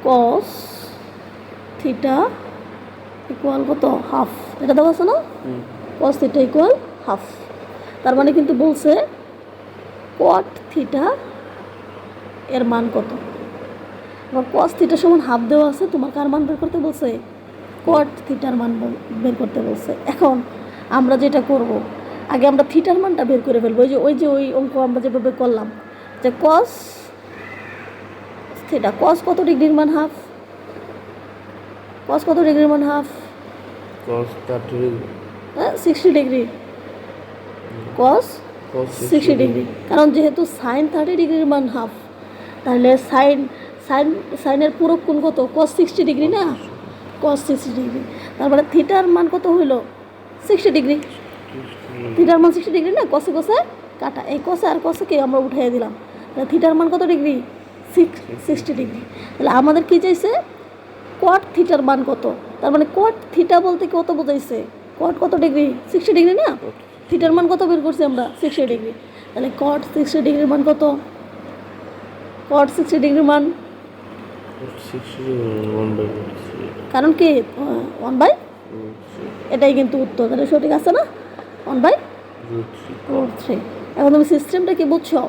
Cos theta equal কত half, এটা দেওয়া আছে না? Cos theta equal half. তার মানে কিন্তু বলছে কট থিটা এর মান কত। এবার কস থিটার সমান হাফ দেওয়া আছে, তোমার কার মান বের করতে বলছে? কট থিটার মান বের করতে বলছে। এখন আমরা যেটা করব, আগে আমরা থিটার মানটা বের করে ফেলবো। ওই অঙ্ক আমরা যেভাবে করলাম যে কস থিটা, কস কত ডিগ্রির মান হাফ? কস কত ডিগ্রির মান হাফ? cos 30 degree. 60 ডিগ্রি। কস 60 ডিগ্রি, কারণ যেহেতু সাইন 30 ডিগ্রির মান হাফ, তাহলে সাইনের পুরো কোণ কত? কস 60 ডিগ্রি না? কস 60 ডিগ্রি। তারপরে থিটার মান কত হইল? 60 ডিগ্রি। থিটার মান 60 ডিগ্রি না? কষে কষে কাটা, এই কষে আর কষেকে আমরা উঠিয়ে দিলাম। তাহলে থিটার মান কত ডিগ্রি? 60 ডিগ্রি। তাহলে আমাদের কী চাইছে? কট থিটার মান কত। তার মানে কট থিটা বলতে কত বোঝাইছে? কট কত ডিগ্রি? 60 ডিগ্রি না? থিটার মান কত বের করছি আমরা? 60 ডিগ্রি। তাহলে কট 60 ডিগ্রির মান কত? কট 60 ডিগ্রির মান, কারণ কি 1/, এটাই কিন্তু উত্তর। তাহলে সঠিক আছে না? 1/√3। এখন তুমি সিস্টেমটা কি বুঝছো?